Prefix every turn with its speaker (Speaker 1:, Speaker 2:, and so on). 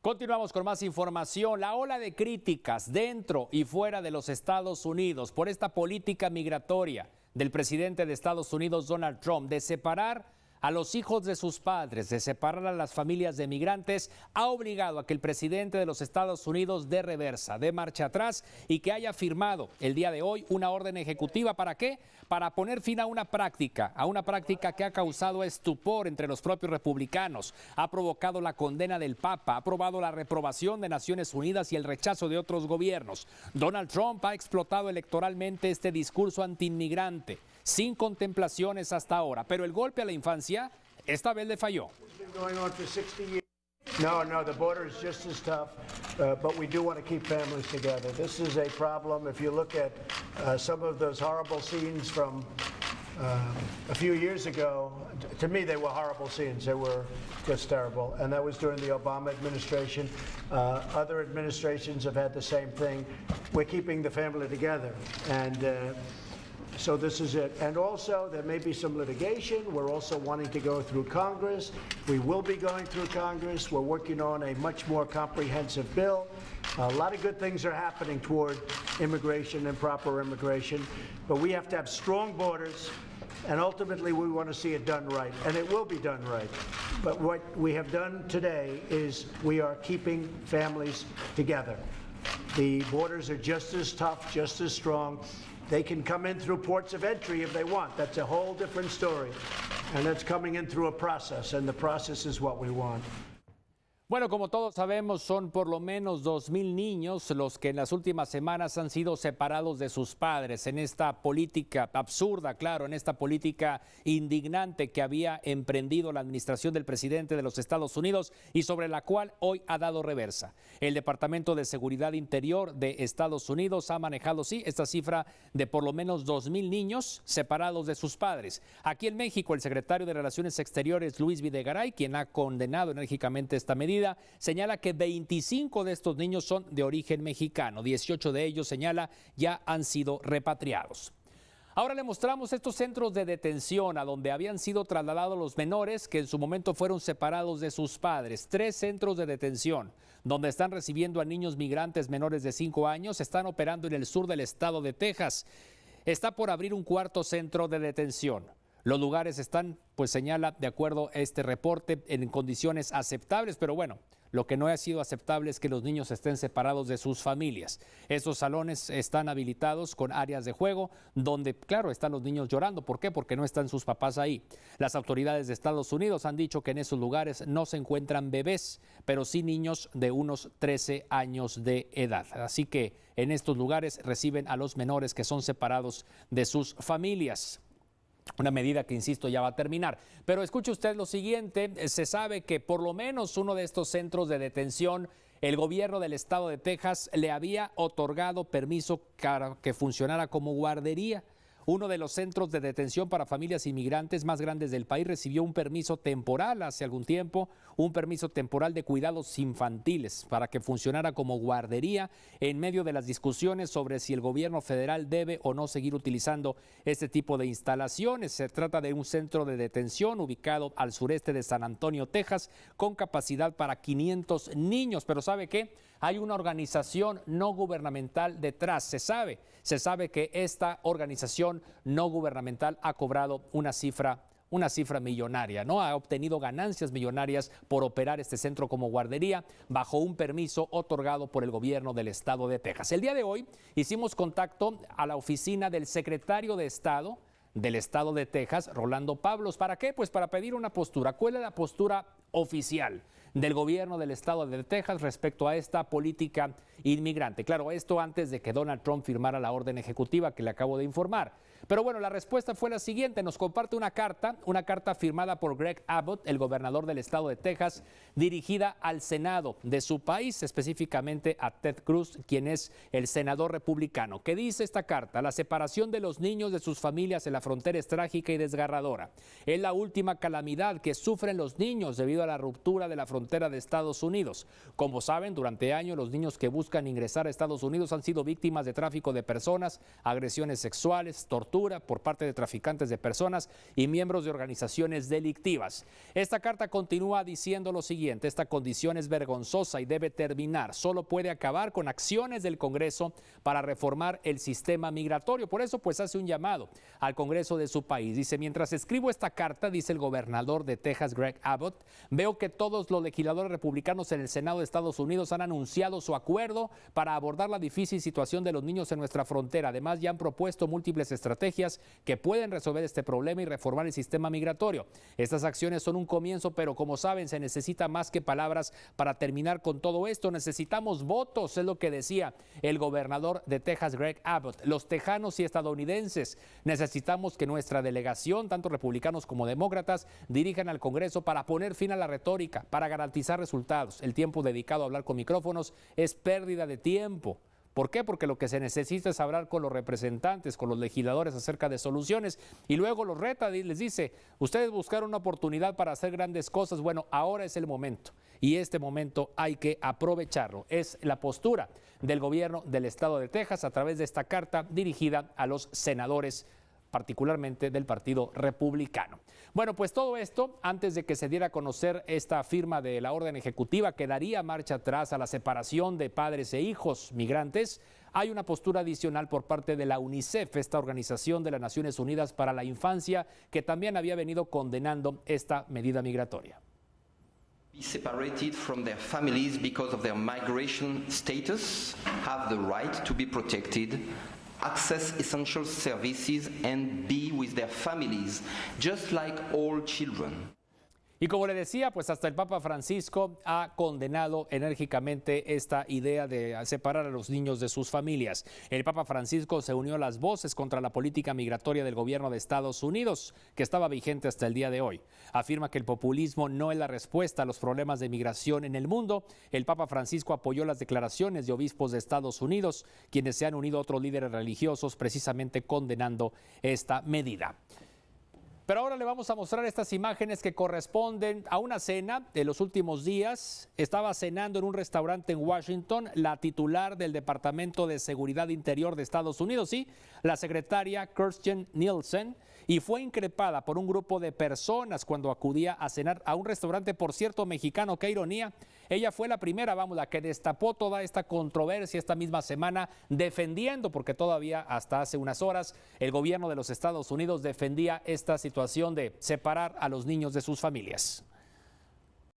Speaker 1: Continuamos con más información. La ola de críticas dentro y fuera de los Estados Unidos por esta política migratoria del presidente de Estados Unidos, Donald Trump, de separar a los hijos de sus padres, de separar a las familias de migrantes, ha obligado a que el presidente de los Estados Unidos dé reversa, dé marcha atrás y que haya firmado el día de hoy una orden ejecutiva. ¿Para qué? Para poner fin a una práctica que ha causado estupor entre los propios republicanos, ha provocado la condena del Papa, ha probado la reprobación de Naciones Unidas y el rechazo de otros gobiernos. Donald Trump ha explotado electoralmente este discurso antiinmigrante, sin contemplaciones hasta ahora, pero el golpe a la infancia esta vez le falló.
Speaker 2: No, the border is just as tough, but we do want to keep families together. This is a problem. If you look at some of those horrible scenes from a few years ago, to me they were horrible scenes. They were just terrible, and that was during the Obama administration. Other administrations have had the same thing. We're keeping the family together, and so this is it. And also, there may be some litigation. We're also wanting to go through Congress. We will be going through Congress. We're working on a much more comprehensive bill. A lot of good things are happening toward immigration and proper immigration, but we have to have strong borders, and ultimately we want to see it done right, and it will be done right. But what we have done today is we are keeping families together. The borders are just as tough, just as strong. They can come in through ports of entry if they want. That's a whole different story. And that's coming in through a process, and the process is what we want.
Speaker 1: Bueno, como todos sabemos, son por lo menos 2,000 niños los que en las últimas semanas han sido separados de sus padres en esta política absurda, claro, en esta política indignante que había emprendido la administración del presidente de los Estados Unidos y sobre la cual hoy ha dado reversa. El Departamento de Seguridad Interior de Estados Unidos ha manejado, sí, esta cifra de por lo menos 2,000 niños separados de sus padres. Aquí en México, el secretario de Relaciones Exteriores, Luis Videgaray, quien ha condenado enérgicamente esta medida, señala que 25 de estos niños son de origen mexicano, 18 de ellos, señala, ya han sido repatriados. Ahora le mostramos estos centros de detención a donde habían sido trasladados los menores que en su momento fueron separados de sus padres. 3 centros de detención donde están recibiendo a niños migrantes menores de 5 años, están operando en el sur del estado de Texas. Está por abrir un 4.º centro de detención. Los lugares están, pues señala, de acuerdo a este reporte, en condiciones aceptables, pero bueno, lo que no ha sido aceptable es que los niños estén separados de sus familias. Estos salones están habilitados con áreas de juego donde, claro, están los niños llorando. ¿Por qué? Porque no están sus papás ahí. Las autoridades de Estados Unidos han dicho que en esos lugares no se encuentran bebés, pero sí niños de unos 13 años de edad. Así que en estos lugares reciben a los menores que son separados de sus familias. Una medida que, insisto, ya va a terminar. Pero escuche usted lo siguiente, se sabe que por lo menos uno de estos centros de detención, el gobierno del estado de Texas le había otorgado permiso para que funcionara como guardería. Uno de los centros de detención para familias inmigrantes más grandes del país recibió un permiso temporal hace algún tiempo, un permiso temporal de cuidados infantiles para que funcionara como guardería en medio de las discusiones sobre si el gobierno federal debe o no seguir utilizando este tipo de instalaciones. Se trata de un centro de detención ubicado al sureste de San Antonio, Texas, con capacidad para 500 niños. Pero ¿sabe qué? Hay una organización no gubernamental detrás. Se sabe que esta organización no gubernamental ha cobrado una cifra millonaria, ¿no? Ha obtenido ganancias millonarias por operar este centro como guardería bajo un permiso otorgado por el gobierno del estado de Texas. El día de hoy hicimos contacto a la oficina del secretario de Estado del estado de Texas, Rolando Pablos. ¿Para qué? Pues para pedir una postura. ¿Cuál es la postura oficial del gobierno del estado de Texas respecto a esta política inmigrante? Claro, esto antes de que Donald Trump firmara la orden ejecutiva que le acabo de informar. Pero bueno, la respuesta fue la siguiente. Nos comparte una carta firmada por Greg Abbott, el gobernador del estado de Texas, dirigida al Senado de su país, específicamente a Ted Cruz, quien es el senador republicano. ¿Qué dice esta carta? La separación de los niños de sus familias en la frontera es trágica y desgarradora. Es la última calamidad que sufren los niños debido a la ruptura de la frontera de Estados Unidos. Como saben, durante años los niños que buscan buscan ingresar a Estados Unidos han sido víctimas de tráfico de personas, agresiones sexuales, tortura por parte de traficantes de personas y miembros de organizaciones delictivas. Esta carta continúa diciendo lo siguiente: esta condición es vergonzosa y debe terminar. Solo puede acabar con acciones del Congreso para reformar el sistema migratorio. Por eso, pues, hace un llamado al Congreso de su país. Dice: mientras escribo esta carta, dice el gobernador de Texas, Greg Abbott, veo que todos los legisladores republicanos en el Senado de Estados Unidos han anunciado su acuerdo para abordar la difícil situación de los niños en nuestra frontera. Además, ya han propuesto múltiples estrategias que pueden resolver este problema y reformar el sistema migratorio. Estas acciones son un comienzo, pero como saben, se necesita más que palabras para terminar con todo esto. Necesitamos votos, es lo que decía el gobernador de Texas, Greg Abbott. Los tejanos y estadounidenses necesitamos que nuestra delegación, tanto republicanos como demócratas, dirijan al Congreso para poner fin a la retórica, para garantizar resultados. El tiempo dedicado a hablar con micrófonos es pérdida de tiempo. ¿Por qué? Porque lo que se necesita es hablar con los representantes, con los legisladores acerca de soluciones, y luego los reta y les dice: ustedes buscaron una oportunidad para hacer grandes cosas. Bueno, ahora es el momento, y este momento hay que aprovecharlo. Es la postura del gobierno del estado de Texas a través de esta carta dirigida a los senadores, particularmente del Partido Republicano. Bueno, pues todo esto antes de que se diera a conocer esta firma de la orden ejecutiva que daría marcha atrás a la separación de padres e hijos migrantes. Hay una postura adicional por parte de la UNICEF, esta organización de las Naciones Unidas para la Infancia, que también había venido condenando esta medida migratoria.
Speaker 3: Be separated from their families because of their migration status, have the right to be protected, access essential services and be with their families, just like all children.
Speaker 1: Y como le decía, pues hasta el Papa Francisco ha condenado enérgicamente esta idea de separar a los niños de sus familias. El Papa Francisco se unió a las voces contra la política migratoria del gobierno de Estados Unidos, que estaba vigente hasta el día de hoy. Afirma que el populismo no es la respuesta a los problemas de migración en el mundo. El Papa Francisco apoyó las declaraciones de obispos de Estados Unidos, quienes se han unido a otros líderes religiosos precisamente condenando esta medida. Pero ahora le vamos a mostrar estas imágenes que corresponden a una cena de los últimos días. Estaba cenando en un restaurante en Washington la titular del Departamento de Seguridad Interior de Estados Unidos, sí, la secretaria Kirstjen Nielsen, y fue increpada por un grupo de personas cuando acudía a cenar a un restaurante, por cierto, mexicano. Qué ironía. Ella fue la primera, la que destapó toda esta controversia esta misma semana, defendiendo, porque todavía hasta hace unas horas el gobierno de los Estados Unidos defendía esta situación de separar a los niños de sus familias.